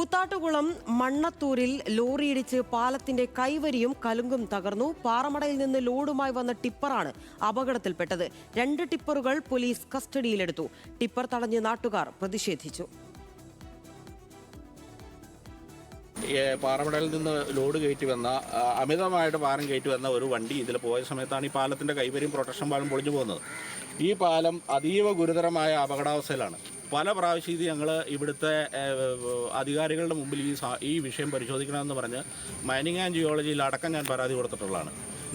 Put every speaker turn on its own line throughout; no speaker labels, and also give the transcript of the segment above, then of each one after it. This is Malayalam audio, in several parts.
കൂത്താട്ടുകുളം മണ്ണത്തൂരിൽ ലോറിയിടിച്ച് പാലത്തിന്റെ കൈവരിയും കലുങ്കും തകർന്നു. പാറമടയിൽ നിന്ന് ലോഡുമായി വന്ന ടിപ്പറാണ് അപകടത്തിൽപ്പെട്ടത്. 2 ടിപ്പറുകൾ പോലീസ് കസ്റ്റഡിയിലെടുത്തു. ടിപ്പർ തടഞ്ഞ് നാട്ടുകാർ പ്രതിഷേധിച്ചു.
പാറമടയിൽ നിന്ന് ലോഡ് കയറ്റി വന്ന അമിതമായിട്ട് ഭാരം കയറ്റി വന്ന ഒരു വണ്ടി ഇതിൽ പോയ സമയത്താണ് ഈ പാലത്തിൻ്റെ കൈവരിയും പ്രൊട്ടക്ഷൻ പാലം പൊളിഞ്ഞു പോകുന്നത്. ഈ പാലം അതീവ ഗുരുതരമായ അപകടാവസ്ഥയിലാണ്. പല പ്രാവശ്യം ഇത് ഞങ്ങൾ ഇവിടുത്തെ അധികാരികളുടെ മുമ്പിൽ ഈ വിഷയം പരിശോധിക്കണമെന്ന് പറഞ്ഞ് മൈനിങ് ആൻഡ് ജിയോളജിയിൽ അടക്കം ഞാൻ പരാതി കൊടുത്തിട്ടുള്ളതാണ്.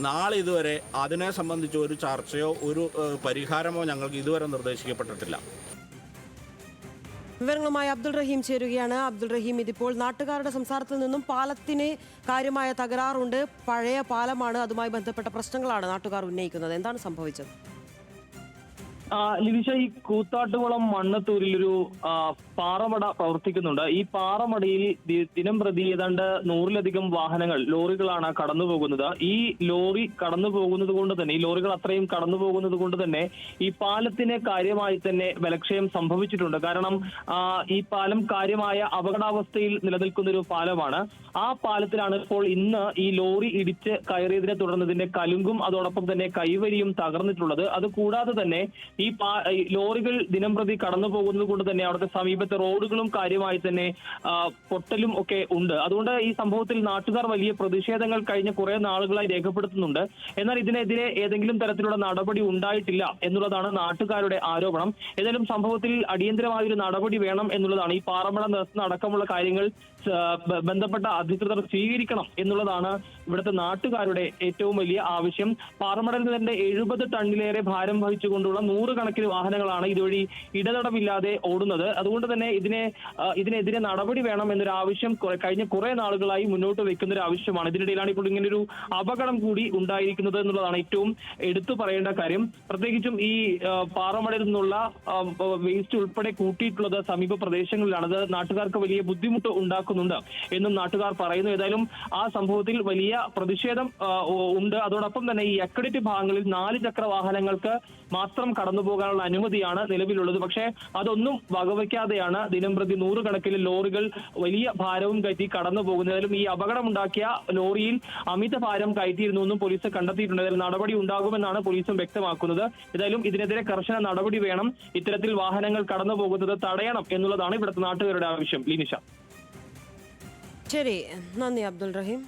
നാളെ ഇതുവരെ അതിനെ സംബന്ധിച്ച് ഒരു ചർച്ചയോ ഒരു പരിഹാരമോ ഞങ്ങൾക്ക് ഇതുവരെ നിർദ്ദേശിക്കപ്പെട്ടിട്ടില്ല.
വിവരങ്ങളുമായി അബ്ദുൾ റഹീം ചേരുകയാണ്. അബ്ദുൾ റഹീം, ഇതിപ്പോൾ നാട്ടുകാരുടെ സംസാരത്തിൽ നിന്നും പാലത്തിന് കാര്യമായ തകരാറുണ്ട്, പഴയ പാലമാണ്, അതുമായി ബന്ധപ്പെട്ട പ്രശ്നങ്ങളാണ് നാട്ടുകാർ ഉന്നയിക്കുന്നത്. എന്താണ് സംഭവിച്ചത്?
ലിവിഷ, ഈ കൂത്താട്ടുകുളം മണ്ണത്തൂരിലൊരു പാറമട പ്രവർത്തിക്കുന്നുണ്ട്. ഈ പാറമടയിൽ ദിനം പ്രതി ഏതാണ്ട് 100-ലധികം വാഹനങ്ങൾ, ലോറികളാണ് കടന്നു പോകുന്നത്. ഈ ലോറി കടന്നു പോകുന്നത് കൊണ്ട് തന്നെ, ഈ ലോറികൾ അത്രയും കടന്നു പോകുന്നത് കൊണ്ട് തന്നെ ഈ പാലത്തിന് കാര്യമായി തന്നെ ബലക്ഷയം സംഭവിച്ചിട്ടുണ്ട്. കാരണം ഈ പാലം കാര്യമായ അപകടാവസ്ഥയിൽ നിലനിൽക്കുന്ന ഒരു പാലമാണ്. ആ പാലത്തിലാണ് ഇപ്പോൾ ഇന്ന് ഈ ലോറി ഇടിച്ച് കയറിയതിനെ തുടർന്ന് ഇതിന്റെ കലുങ്കും അതോടൊപ്പം തന്നെ കൈവരിയും തകർന്നിട്ടുള്ളത്. അതുകൂടാതെ തന്നെ ഈ ലോറികൾ ദിനം പ്രതി കടന്നു പോകുന്നത് കൊണ്ട് തന്നെ അവിടുത്തെ സമീപത്തെ റോഡുകളും കാര്യമായി തന്നെ പൊട്ടലും ഒക്കെ ഉണ്ട്. അതുകൊണ്ട് ഈ സംഭവത്തിൽ നാട്ടുകാർ വലിയ പ്രതിഷേധങ്ങൾ കഴിഞ്ഞ കുറെ നാളുകളായി രേഖപ്പെടുത്തുന്നുണ്ട്. എന്നാൽ ഇതിനെതിരെ ഏതെങ്കിലും തരത്തിലുള്ള നടപടി ഉണ്ടായിട്ടില്ല എന്നുള്ളതാണ് നാട്ടുകാരുടെ ആരോപണം. ഏതായാലും സംഭവത്തിൽ അടിയന്തരമായൊരു നടപടി വേണം എന്നുള്ളതാണ്. ഈ പാറമട നിർത്തുന്ന അടക്കമുള്ള കാര്യങ്ങൾ ബന്ധപ്പെട്ട അധികൃതർ സ്വീകരിക്കണം എന്നുള്ളതാണ് ഇവിടുത്തെ നാട്ടുകാരുടെ ഏറ്റവും വലിയ ആവശ്യം. പാറമടയിൽ തന്നെ 70 ടണ്ണിലേറെ ഭാരം വഹിച്ചുകൊണ്ടുള്ള 100 കണക്കിന് വാഹനങ്ങളാണ് ഇതുവഴി ഇടതടമില്ലാതെ ഓടുന്നത്. അതുകൊണ്ട് തന്നെ ഇതിനെതിരെ നടപടി വേണം എന്നൊരു ആവശ്യം കഴിഞ്ഞ കുറെ നാളുകളായി മുന്നോട്ട് വെക്കുന്ന ഒരു ആവശ്യമാണ്. ഇതിനിടയിലാണ് ഇപ്പോൾ ഇങ്ങനൊരു അപകടം കൂടി ഉണ്ടായിരിക്കുന്നത് എന്നുള്ളതാണ് ഏറ്റവും എടുത്തു പറയേണ്ട കാര്യം. പ്രത്യേകിച്ചും ഈ പാറമടയിൽ നിന്നുള്ള വേസ്റ്റ് ഉൾപ്പെടെ കൂട്ടിയിട്ടുള്ളത് സമീപ പ്രദേശങ്ങളിലാണ്. അത് നാട്ടുകാർക്ക് വലിയ ബുദ്ധിമുട്ട് ഉണ്ടാക്കുന്നുണ്ട് എന്നും നാട്ടുകാർ പറയുന്നു. ഏതായാലും ആ സംഭവത്തിൽ വലിയ പ്രതിഷേധം ഉണ്ട്. അതോടൊപ്പം തന്നെ ഈ അക്രഡിറ്റ് ഭാഗങ്ങളിൽ 4 ചക്ര വാഹനങ്ങൾക്ക് മാത്രം കടന്നു പോകാനുള്ള അനുമതിയാണ് നിലവിലുള്ളത്. പക്ഷേ അതൊന്നും വകവയ്ക്കാതെയാണ് ദിനം പ്രതി 100 കണക്കിന് ലോറികൾ വലിയ ഭാരവും കയറ്റി കടന്നു പോകുന്നതിലും ഈ അപകടമുണ്ടാക്കിയ ലോറിയിൽ അമിത ഭാരം കയറ്റിയിരുന്നുവെന്നും പോലീസ് കണ്ടെത്തിയിട്ടുണ്ട്. ഏതായാലും നടപടി ഉണ്ടാകുമെന്നാണ് പോലീസും വ്യക്തമാക്കുന്നത്. ഏതായാലും ഇതിനെതിരെ കർശന നടപടി വേണം, ഇത്തരത്തിൽ വാഹനങ്ങൾ കടന്നു പോകുന്നത് തടയണം എന്നുള്ളതാണ് ഇവിടുത്തെ നാട്ടുകാരുടെ ആവശ്യം. ലിനിഷ.
ശരി, നന്ദി അബ്ദുൾ റഹീം.